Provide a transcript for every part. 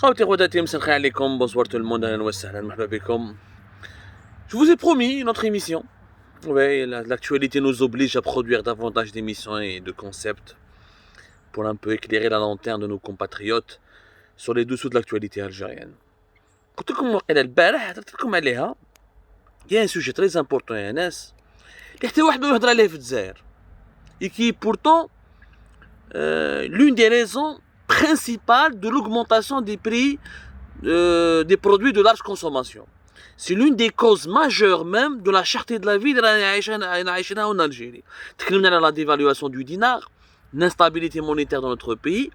خوتي خواتاتي مساء الخير عليكم bonsoir tout le monde اهلا وسهلا مرحبا بكم. Je vous ai promis une autre émission. Oui, l'actualité nous oblige à produire davantage d'émissions et de concepts pour un peu éclairer la lanterne de nos compatriotes sur les dessous de l'actualité algérienne. قلت لكم وقيلا البارح هضرت لكم عليها. Il y a un sujet très important يا ناس اللي حتى واحد ما يهضر عليه في الجزائر et qui est pourtant l'une des raisons principales de l'augmentation des prix des produits de large consommation. C'est l'une des causes majeures même de la cherté de la vie en Algérie. La dévaluation du dinar, l'instabilité monétaire dans notre pays.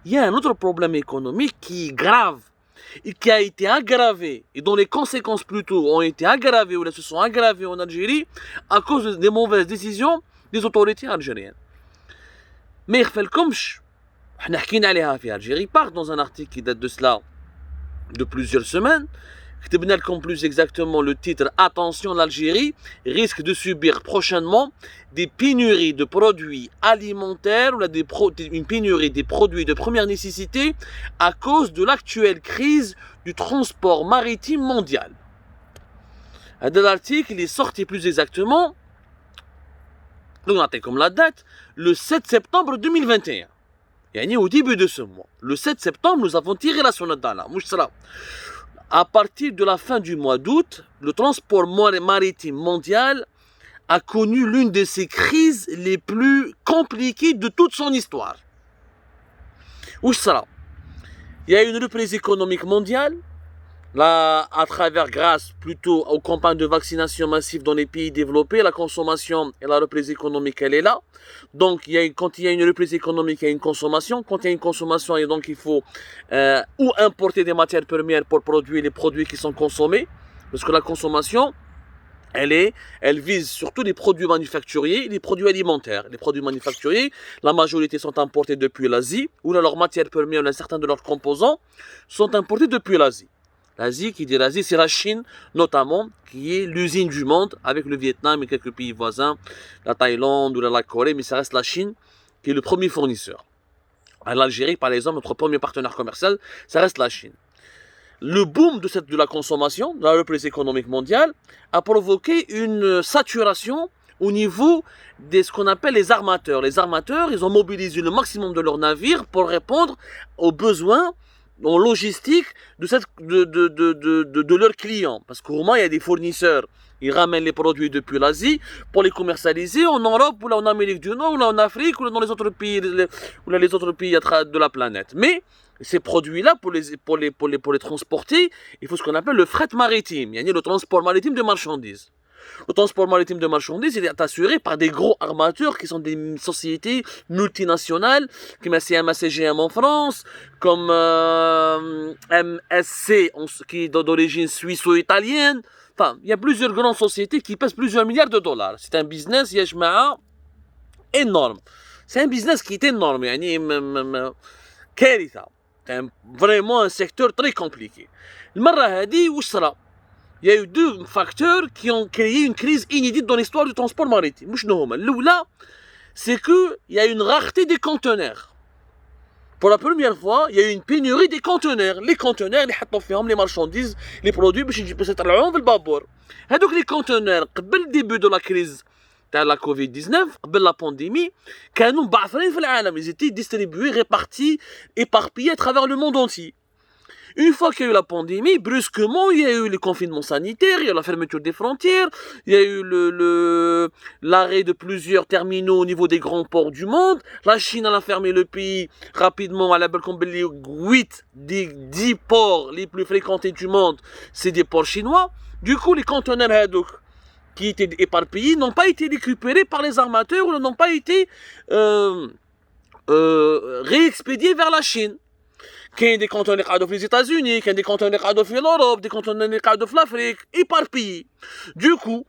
Il y a un autre problème économique qui est grave et qui a été aggravé et dont les conséquences plutôt ont été aggravées ou se sont aggravées en Algérie à cause des mauvaises décisions des autorités algériennes. Mais يخفلكمش احنا حكينا عليها في Algérie Part dans un article qui date de cela de plusieurs semaines. كتبنا لكم plus exactement le titre Attention, l'Algérie risque de subir prochainement des pénuries de produits alimentaires ou une pénurie des produits de première nécessité à cause de l'actuelle crise du transport maritime mondial. L'article est sorti plus exactement, comme la date, le 7 septembre 2021. يعني au début de ce mois. Le 7 septembre, nous avons tiré la sonnette d'alarme. À partir de la fin du mois d'août, le transport maritime mondial a connu l'une de ses crises les plus compliquées de toute son histoire. Où ça? Il y a une reprise économique mondiale, là, grâce plutôt aux campagnes de vaccination massive dans les pays développés, la consommation et la reprise économique, elle est là. Donc, quand il y a une reprise économique, il y a une consommation. Quand il y a une consommation, et donc il faut ou importer des matières premières pour produire les produits qui sont consommés. Parce que la consommation, elle vise surtout les produits manufacturiers, les produits alimentaires. Les produits manufacturiers, la majorité sont importés depuis l'Asie, où leurs matières premières, certains de leurs composants sont importés depuis l'Asie. L'Asie, qui dit l'Asie, c'est la Chine, notamment, qui est l'usine du monde, avec le Vietnam et quelques pays voisins, la Thaïlande ou la Corée, mais ça reste la Chine qui est le premier fournisseur. À l'Algérie, par exemple, notre premier partenaire commercial, ça reste la Chine. Le boom de la consommation, de la reprise économique mondiale, a provoqué une saturation au niveau de ce qu'on appelle les armateurs. Les armateurs, ils ont mobilisé le maximum de leurs navires pour répondre aux besoins en logistique de leurs clients. Parce qu'au moins, il y a des fournisseurs. Ils ramènent les produits depuis l'Asie pour les commercialiser en Europe, ou là en Amérique du Nord, ou là en Afrique, ou là dans les autres pays, de la planète. Mais ces produits-là, pour les transporter, il faut ce qu'on appelle le fret maritime. Il y a le transport maritime de marchandises. Le transport maritime de marchandises, il est assuré par des gros armateurs qui sont des sociétés multinationales, comme CMA-CGM en France, comme MSC, qui est d'origine suisse-italienne. Enfin, il y a plusieurs grandes sociétés qui pèsent plusieurs milliards de dollars. C'est un business, énorme. C'est un business qui est énorme. C'est vraiment un secteur très compliqué. المرة هذه وش صرا؟ Il y a eu deux facteurs qui ont créé une crise inédite dans l'histoire du transport maritime. L'oula, c'est qu'il y a une rareté des conteneurs. Pour la première fois, il y a eu une pénurie des conteneurs. Les conteneurs, les marchandises, les produits, les conteneurs, قبل le début de la crise de la Covid-19, قبل la pandémie, ils étaient distribués, répartis, éparpillés à travers le monde entier. Une fois qu'il y a eu la pandémie, brusquement, il y a eu le confinement sanitaire, il y a eu la fermeture des frontières, il y a eu l'arrêt de plusieurs terminaux au niveau des grands ports du monde. La Chine a fermé le pays rapidement à la belle 8 des 10 ports les plus fréquentés du monde, c'est des ports chinois. Du coup, les conteneurs qui étaient éparpillés n'ont pas été récupérés par les armateurs ou n'ont pas été réexpédiés vers la Chine. Il y a des conteneurs qui sont les États-Unis, il y a des conteneurs qui sont l'Europe, des conteneurs qui sont l'Afrique, éparpillés. Du coup,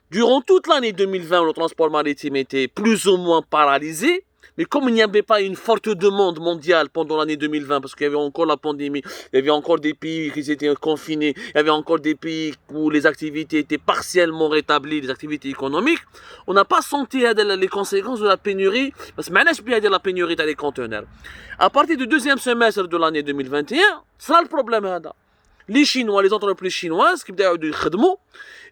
durant toute l'année 2020, le transport maritime était plus ou moins paralysé. Mais comme il n'y avait pas une forte demande mondiale pendant l'année 2020, parce qu'il y avait encore la pandémie, il y avait encore des pays qui étaient confinés, il y avait encore des pays où les activités étaient partiellement rétablies, les activités économiques, on n'a pas senti les conséquences de la pénurie, parce que maintenant, la pénurie des conteneurs. À partir du deuxième semestre de l'année 2021, c'est là le problème. Les Chinois, les entreprises chinoises qui ont du khadmou,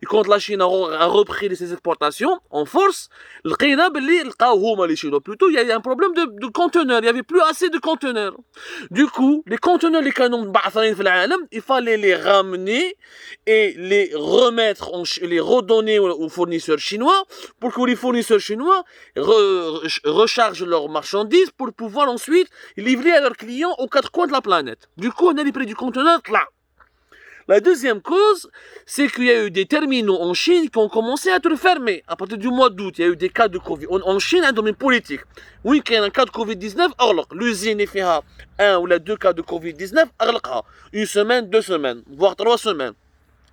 et quand la Chine a repris ses exportations en force, les Chinois plutôt, il y a un problème de conteneurs, il n'y avait plus assez de conteneurs. Du coup, les conteneurs, les canons il fallait les ramener et les remettre, les redonner aux fournisseurs chinois pour que les fournisseurs chinois rechargent leurs marchandises pour pouvoir ensuite livrer à leurs clients aux quatre coins de la planète. Du coup, on a les prix du conteneur là. La deuxième cause, c'est qu'il y a eu des terminaux en Chine qui ont commencé à être fermés. À partir du mois d'août, il y a eu des cas de Covid. En Chine, un domaine politique. Oui, qu'il y a un cas de Covid-19, l'usine est fait un ou deux cas de Covid-19, une semaine, 2 semaines, voire 3 semaines.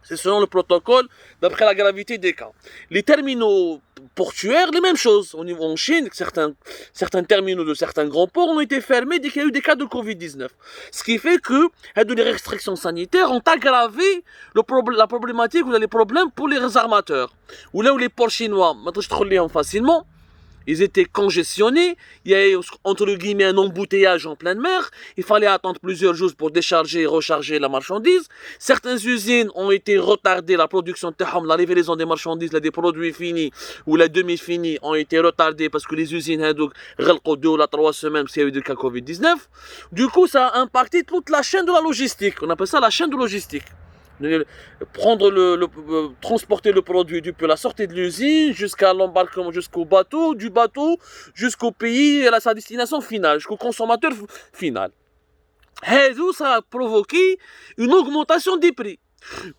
C'est selon le protocole, d'après la gravité des cas. Les terminaux portuaires, les mêmes choses. En Chine, certains terminaux de certains grands ports ont été fermés dès qu'il y a eu des cas de Covid-19. Ce qui fait que les restrictions sanitaires ont aggravé la problématique ou les problèmes pour les armateurs. Ou là où les ports chinois, maintenant je trouve facilement, ils étaient congestionnés, il y avait entre guillemets un embouteillage en pleine mer, il fallait attendre plusieurs jours pour décharger et recharger la marchandise. Certaines usines ont été retardées, la production de la livraison des marchandises, des produits finis ou la demi-finis ont été retardées parce que les usines ont 2 ou 3 semaines parce qu'il y a eu des cas Covid-19. Du coup, ça a impacté toute la chaîne de la logistique, on appelle ça la chaîne de logistique. Transporter le produit depuis la sortie de l'usine jusqu'à l'embarquement, jusqu'au bateau, du bateau jusqu'au pays et à sa destination finale, jusqu'au consommateur final. Et tout ça a provoqué une augmentation des prix.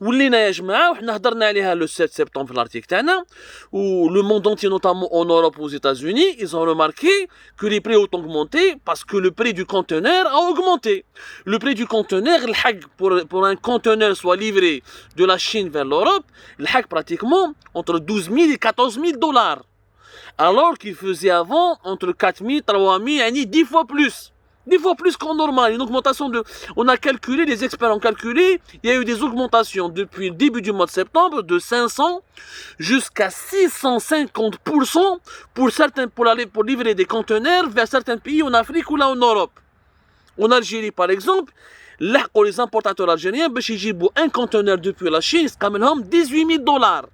ولينا يا جماعه وحنا هضرنا عليها le 7 septembre في l'article تاعنا où le monde entier notamment en Europe aux États-Unis ils ont remarqué que les prix ont augmenté parce que le prix du conteneur a augmenté. Le prix du conteneur pour un conteneur soit livré de la Chine vers l'Europe, pratiquement entre 12 000 et 14 000 dollars. Alors qu'il faisait avant entre 4 000, 3 000, 10 fois plus. 10 fois plus qu'en normal, une augmentation on a calculé, les experts ont calculé, il y a eu des augmentations depuis le début du mois de septembre de 500 jusqu'à 650% pour livrer des conteneurs vers certains pays en Afrique ou là en Europe. En Algérie par exemple, là pour les importateurs algériens, un conteneur depuis la Chine, c'est quand même 18 000 dollars.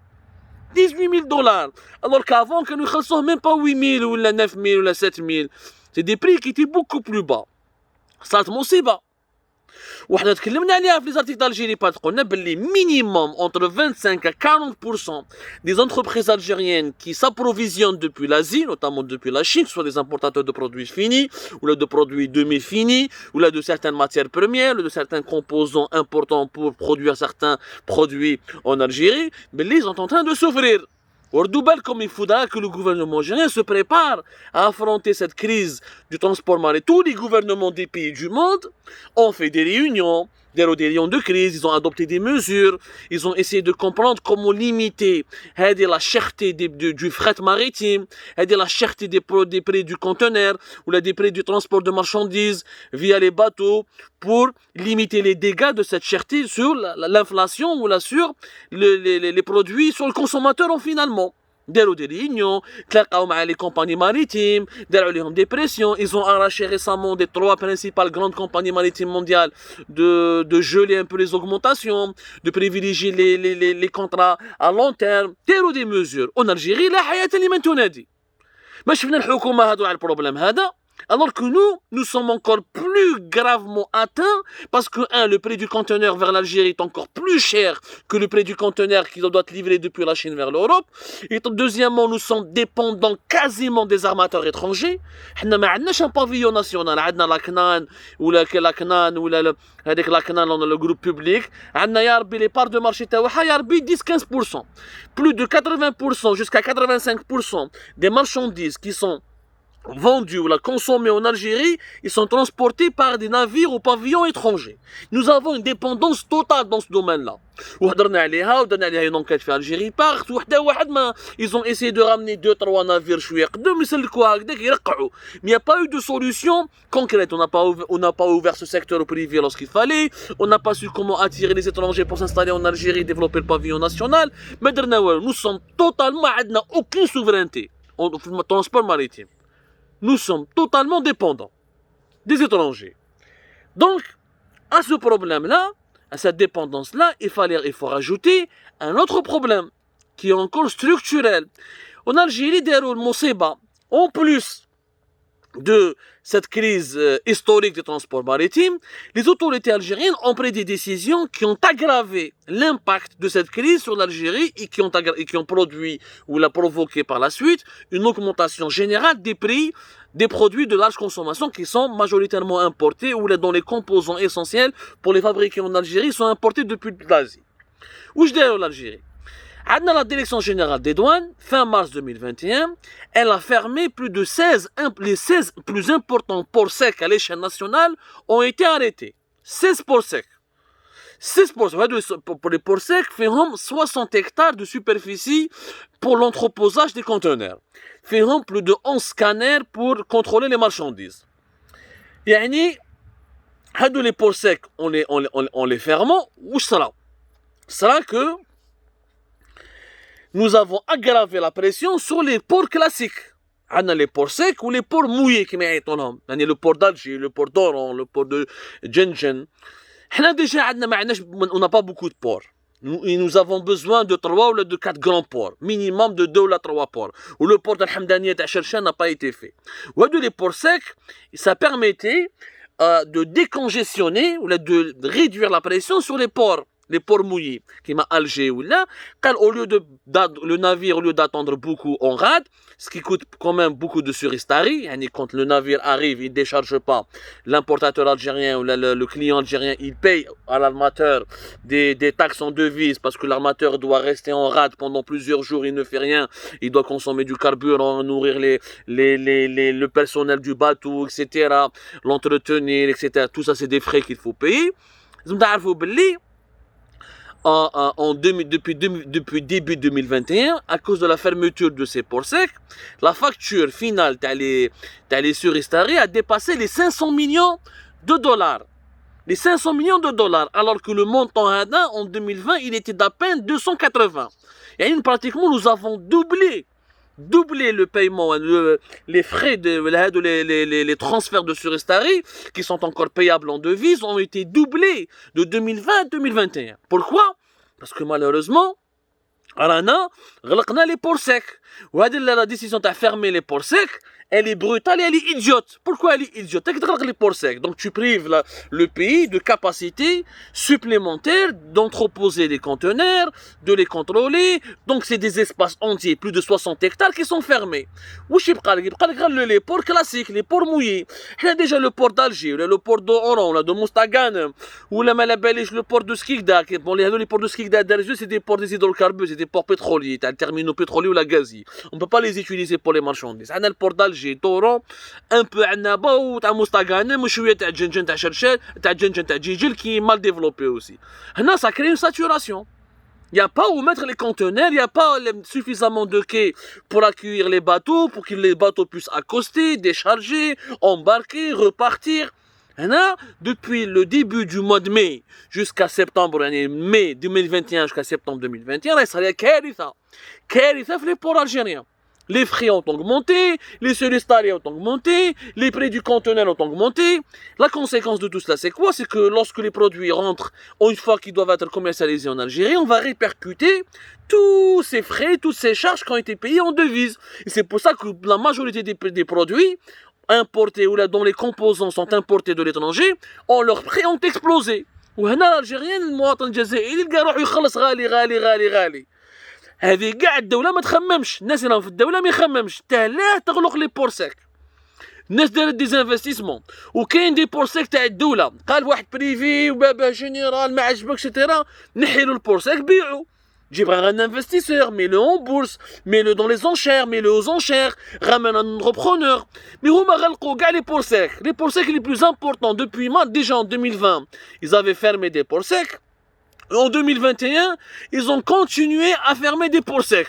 18 000 dollars. Alors qu'avant, que nous ne même pas 8 000 ou 9 000 ou 7 000. C'est des prix qui étaient beaucoup plus bas. Ça te مصيبة. وحنا تكلمنا عليها في les articles d'Algérie قلنا باللي minimum entre 25 à 40% des entreprises algériennes qui s'approvisionnent depuis l'Asie, notamment depuis la Chine, soit des importateurs de produits finis, ou là de produits demi-finis, ou là de certaines matières premières, ou de certains composants importants pour produire certains produits en Algérie, mais ils sont en train de souffrir. Comme il faudra que le gouvernement algérien se prépare à affronter cette crise du transport maritime. Tous les gouvernements des pays du monde ont fait des réunions de crise, ils ont adopté des mesures, ils ont essayé de comprendre comment limiter la cherté du fret maritime, la cherté des prix du conteneur ou des prix du transport de marchandises via les bateaux pour limiter les dégâts de cette cherté sur l'inflation ou sur les produits sur le consommateur finalement. داروا des réunions, تلاقاو مع les compagnies maritimes, داروا لهم des pressions, ils ont arraché récemment des 3 principales grandes compagnies maritimes mondiales de geler un peu les augmentations, de privilégier les contrats à long terme, داروا des mesures. En Algérie لا حياة لمن تنادي. ما شفنا الحكومة هادو على البروبلème هذا. Alors que nous sommes encore plus gravement atteints parce que, le prix du conteneur vers l'Algérie est encore plus cher que le prix du conteneur qui doit être livré depuis la Chine vers l'Europe. Et deuxièmement, nous sommes dépendants quasiment des armateurs étrangers. Nous n'avons pas un pavillon national. Nous avons la CNAN ou la CNAN ou la CNAN, le groupe public. Nous avons les parts de marché 10-15%. Plus de 80% jusqu'à 85% des marchandises qui sont vendus ou consommés en Algérie, ils sont transportés par des navires au pavillon étranger. Nous avons une dépendance totale dans ce domaine-là. وهضرنا عليها ودرنا عليها une enquête في Algérie Part وحده واحد ما ils ont essayé de ramener 2-3 navires شويه قدام يسلكوها هكذاك يرقعوا. Mais il n'y a pas eu de solution concrète. On n'a pas ouvert ce secteur au privé lorsqu'il fallait. On n'a pas su comment attirer les étrangers pour s'installer en Algérie et développer le pavillon national. Mais nous sommes totalement عندنا aucune souveraineté en transport maritime. Nous sommes totalement dépendants des étrangers. Donc, à ce problème-là, à cette dépendance-là, il faut rajouter un autre problème qui est encore structurel. En Algérie, en plus de cette crise historique des transports maritimes, les autorités algériennes ont pris des décisions qui ont aggravé l'impact de cette crise sur l'Algérie et qui ont produit ou l'a provoqué par la suite une augmentation générale des prix des produits de large consommation qui sont majoritairement importés ou dont les composants essentiels pour les fabriquer en Algérie sont importés depuis l'Asie. Où je dirais l'Algérie? La Direction générale des douanes, fin mars 2021, elle a fermé plus de les 16 plus importants ports secs à l'échelle nationale ont été arrêtés. 16 ports secs. 16 ports secs. Pour les ports secs, feront 60 hectares de superficie pour l'entreposage des conteneurs. Feront plus de 11 scanners pour contrôler les marchandises. Yani, les ports secs, on les ferme. Où sera? Sera que nous avons aggravé la pression sur les ports classiques. On a les ports secs ou les ports mouillés qui méritent le port d'Alger, le port d'Oran, le port de Djenjen. On n'a pas beaucoup de ports. Nous avons besoin de 3 ou de 4 grands ports, minimum de 2 ou 3 ports. Ou le port d'Al-Hamdaniya à Cherchen n'a pas été fait. Ou les ports secs, ça permettait de décongestionner ou de réduire la pression sur les ports mouillés, qui m'a Alger ou là, car le navire, au lieu d'attendre beaucoup, on rade, ce qui coûte quand même beaucoup de suristari. Quand le navire arrive, il ne décharge pas, l'importateur algérien ou le client algérien, il paye à l'armateur des taxes en devises parce que l'armateur doit rester en rade pendant plusieurs jours, il ne fait rien, il doit consommer du carburant, nourrir le personnel du bateau, etc., l'entretenir, etc. Tout ça, c'est des frais qu'il faut payer. Depuis début 2021, à cause de la fermeture de ces ports secs, la facture finale d'aller sur Istari a dépassé les 500 millions de dollars. Les 500 millions de dollars, alors que le montant en 2020, il était d'à peine 280. Et pratiquement, nous avons doublé le paiement, les frais, les transferts de Surestari, qui sont encore payables en devises, ont été doublés de 2020 à 2021. Pourquoi? Parce que malheureusement, les ports secs. La décision de fermer les ports secs, elle est brutale et elle est idiote. Pourquoi elle est idiote? Les ports secs. Donc tu prives le pays de capacité supplémentaire d'entreposer des conteneurs, de les contrôler. Donc c'est des espaces entiers, plus de 60 hectares qui sont fermés. Les ports classiques, les ports mouillés. Il y a déjà le port d'Alger, le port d'Oran, de Moustagan, ou le port de Skikda. Bon, les ports de Skikda d'Alger, c'est des ports des hydrocarbures, c'est des ports pétroliers, t'as le terminal pétrolier ou la gazi. On ne peut pas les utiliser pour les marchandises. On a le port d'Alger, Toron, un peu Annaba ou à Moustagane, Mouchouya, t'as Djenjen, t'as Cherchel, t'as Djenjen, t'as Djidjil qui est mal développé aussi. Là, ça crée une saturation. Il n'y a pas où mettre les conteneurs, il n'y a pas suffisamment de quais pour accueillir les bateaux, pour que les bateaux puissent accoster, décharger, embarquer, repartir. Là, depuis le début du mois de mai jusqu'à septembre, mai 2021 jusqu'à septembre 2021, là, ça y est, Kéritha, les ports algériens. Les frais ont augmenté, les surestaries ont augmenté, les prix du conteneur ont augmenté. La conséquence de tout cela, c'est quoi? C'est que lorsque les produits rentrent, une fois qu'ils doivent être commercialisés en Algérie, on va répercuter tous ces frais, toutes ces charges qui ont été payées en devises. Et c'est pour ça que la majorité des produits importés ou là dont les composants sont importés de l'étranger, leurs prix ont explosé. وهنا الالجيريين المواطن الجزائري يلقى روحو يخلص غالي غالي غالي غالي. هذه كاع الدوله ما تخممش، الناس اللي في الدوله ما يخممش تاهلاه تغلق لي بورسيك. الناس دارت ديزانفستيسمون وكاين دي بورسيك تاع الدوله، قال واحد بريفي وبابا جينيرال ما عجبكش تيرا نحي له البورسيك بيعو. جيب un investisseur, mets-le en bourse, mets-le dans les enchères, mets-le aux enchères, ramène un entrepreneur. Mais هما غلقوا كاع les ports secs. Les ports secs les plus importants depuis déjà en 2020, ils avaient fermé des ports secs. En 2021, ils ont continué à fermer des ports secs.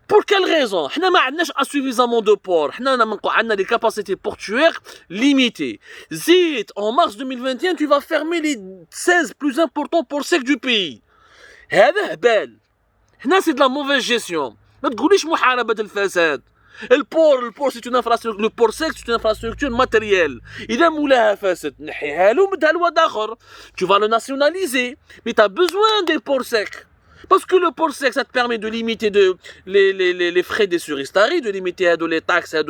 Pour quelle raison? حنا ما عندناش suffisamment de ports. حنا عندنا des capacités portuaires limitées. Zid, en mars 2021, tu vas fermer les 16 plus importants ports secs du pays. هذا هبال. هنا c'est de la mauvaise gestion. ما تقوليش محاربة الفساد. البور c'est une infrastructure. Le port sec c'est une infrastructure matérielle. إذا مولاها فاسد نحيها له ومدها لواحد آخر. Tu vas le nationaliser. Mais tu as besoin des ports secs. Parce que le port sec, ça te permet de limiter les frais des suristaries, de limiter les taxes et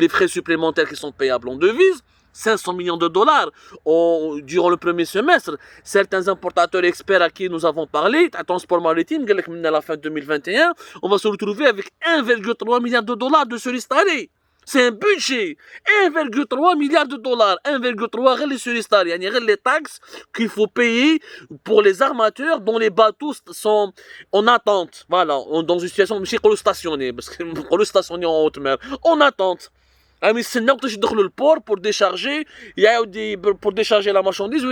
les frais supplémentaires qui sont payables en devises. 500 millions de dollars durant le premier semestre. Certains importateurs experts à qui nous avons parlé, à transport maritime, à la fin 2021, on va se retrouver avec 1,3 milliard de dollars de suristaries. C'est un budget. 1,3 milliard de dollars. 1,3 les suristaries. Il y a les taxes qu'il faut payer pour les armateurs dont les bateaux sont en attente. Voilà, dans une situation, je ne stationné, parce que le stationné en haute mer. En attente. Mais c'est là que je dois le port pour décharger, pour décharger la marchandise, ou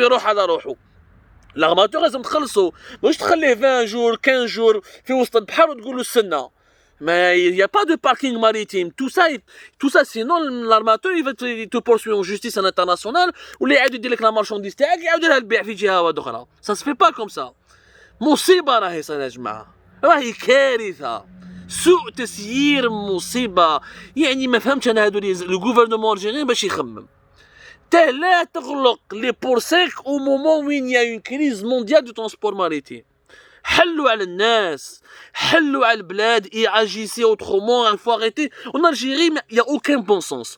l'armateur, ils ont خلصوا. Moi, je تخليه 20 jours, 15 jours, في وسط البحر وتقول له استنى. Mais il n'y a pas de parking maritime. Tout ça, sinon l'armateur il va te poursuivre en justice internationale ou les يعاود يدير لك la marchandise تاعك يعاود لها البيع في جهة واحدة أخرى. Ça se fait pas comme ça. مصيبة راهي صايرة يا جماعة. راهي كارثة. سوء تسيير مصيبة. يعني ما فهمتش أنا هادو لو gouvernement algérien باش يخمم. لا تغلق les ports secs au moment où il y a une crise mondiale du transport maritime. حلوا على الناس حلوا على البلاد agissez autrement. Il faut arrêter. En Algérie il n'y a aucun bon sens.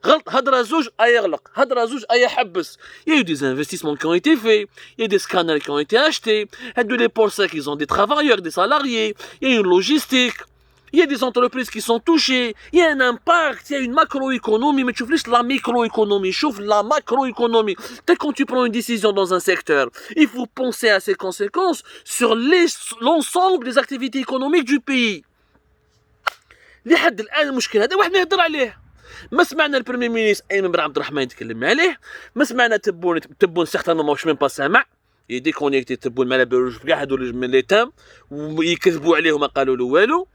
غلط هضره زوج يغلق هضره زوج يحبس. Il y a eu des investissements qui ont été faits, il y a des scanners qui ont été achetés, هادو les ports secs ils ont des travailleurs, des salariés, il y a une logistique, il y a des entreprises qui sont touchées, il y a un impact, il y a une macroéconomie, mais tu vois la microéconomie, chauffe la macroéconomie. Dès quand tu prends une décision dans un secteur, il faut penser à ses conséquences sur l'ensemble des activités économiques du pays. لحد الآن المشكل هذا واحد ما يهضر عليه. ما سمعنا البريمير مينيستر أيمن بن عبد الرحمن يتكلم عليه، ما سمعنا تبون سيغتانمون ماهوش ميم با سامع يديكونيكتي تبون ما على بالوش كاع هادو من لي تام ويكذبوا عليه وما قالوا له والو.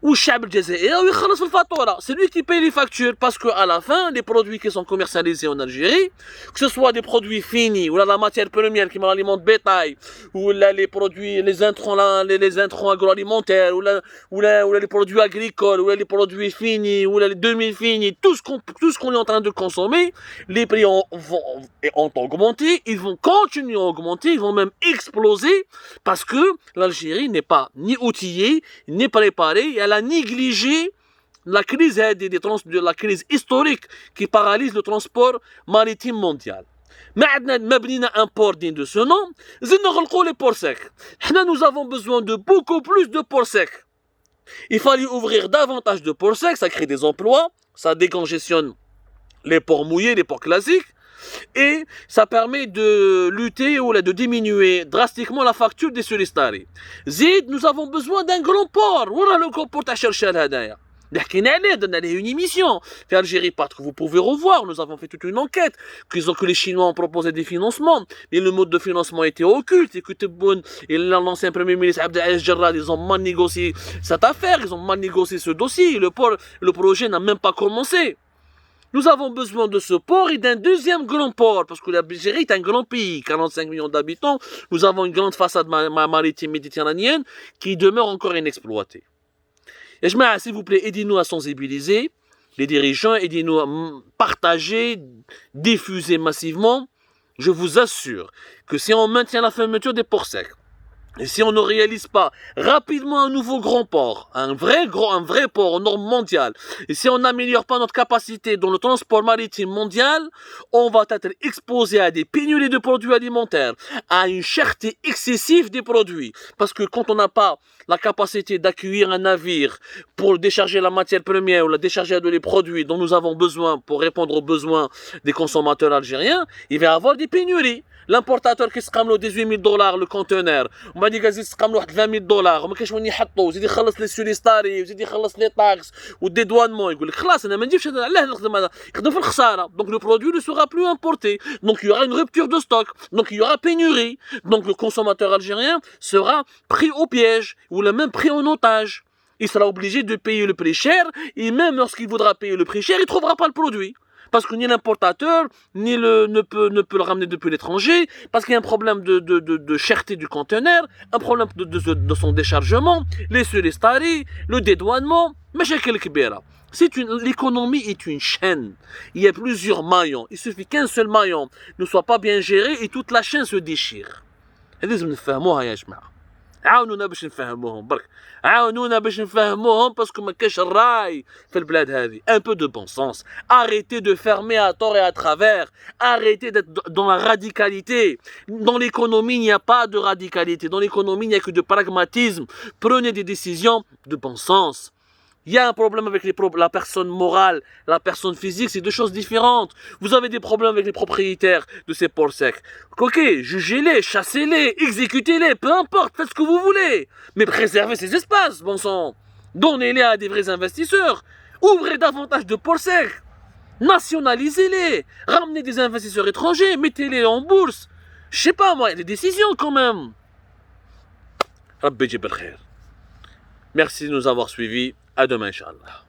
والشعب الجزائري يخلص الفاتوره. C'est lui qui paye les factures parce que à la fin les produits qui sont commercialisés en Algérie, que ce soit des produits finis ou la matière première qui l'aliment de bétail ou les produits les intrants agroalimentaires ou les produits agricoles ou les produits finis ou les demi-finis, tout ce qu'on est en train de consommer, les prix ont augmenté, ils vont continuer à augmenter, ils vont même exploser parce que l'Algérie n'est pas ni outillée, ni préparée. Elle a négligé la crise de la crise historique qui paralyse le transport maritime mondial. ما بنينا un port digne de ce nom. زدنا نغلقوا les ports secs. Nous avons besoin de beaucoup plus de ports secs. Il fallait ouvrir davantage de ports secs, ça crée des emplois, ça décongestionne les ports mouillés, les ports classiques. Et ça permet de lutter ou de diminuer drastiquement la facture des suristaries. Zid, nous avons besoin d'un grand port. Voilà le grand port à chercher à l'Hadaya. Donne une émission. Fait Algérie Part que vous pouvez revoir. Nous avons fait toute une enquête. Que les Chinois ont proposé des financements. Mais le mode de financement était occulte. Et que Tebboune et l'ancien premier ministre Abdelaziz Jarrad, ils ont mal négocié cette affaire. Ils ont mal négocié ce dossier. Le projet n'a même pas commencé. Nous avons besoin de ce port et d'un deuxième grand port, parce que l'Algérie est un grand pays, 45 millions d'habitants, nous avons une grande façade maritime méditerranéenne qui demeure encore inexploitée. Et s'il vous plaît, aidez-nous à sensibiliser les dirigeants, aidez-nous à partager, diffuser massivement. Je vous assure que si on maintient la fermeture des ports secs, et si on ne réalise pas rapidement un nouveau grand port, un vrai port aux normes mondiales, et si on n'améliore pas notre capacité dans le transport maritime mondial, on va être exposé à des pénuries de produits alimentaires, à une cherté excessive des produits. Parce que quand on n'a pas la capacité d'accueillir un navire pour décharger la matière première ou la décharger de les produits dont nous avons besoin pour répondre aux besoins des consommateurs algériens, il va y avoir des pénuries. L'importateur qui se ramène 18 000 dollars le conteneur, on va dire qu'il se ramène 20 000 dollars, on va dire qu'il y a des solistari, des taxes, ou des douanements. Il dit, خلاص, أنا ما نجيبش علاه نخدم هذا، يخدم في الخسارة. Donc le produit ne sera plus importé. Donc il y aura une rupture de stock. Donc il y aura pénurie. Donc le consommateur algérien sera pris au piège, ou le même pris en otage. Il sera obligé de payer le prix cher, et même lorsqu'il voudra payer le prix cher, il ne trouvera pas le produit. Parce que ni l'importateur, ne peut le ramener depuis l'étranger, parce qu'il y a un problème de cherté du conteneur, un problème de son déchargement, les stari, le dédouanement, mais l'économie est une chaîne. Il y a plusieurs maillons. Il suffit qu'un seul maillon ne soit pas bien géré et toute la chaîne se déchire. لازم نفهموها يا جماعة. عاونونا باش نفهموهم برك. عاونونا باش نفهموهم باسكو ما كاش الراي في البلاد هذه. Un peu de bon sens. Arrêtez de fermer à tort et à travers. Arrêtez d'être dans la radicalité. Dans l'économie, il n'y a pas de radicalité. Dans l'économie, il n'y a que de pragmatisme. Prenez des décisions de bon sens. Il y a un problème avec la personne morale, la personne physique, c'est deux choses différentes. Vous avez des problèmes avec les propriétaires de ces ports secs. Ok, jugez-les, chassez-les, exécutez-les, peu importe, faites ce que vous voulez. Mais préservez ces espaces, bon sang. Donnez-les à des vrais investisseurs. Ouvrez davantage de ports secs. Nationalisez-les. Ramenez des investisseurs étrangers, mettez-les en bourse. Je sais pas moi, il y a des décisions quand même. Rabbi Jibel Khair. Merci de nous avoir suivis. À demain, Inch'Allah.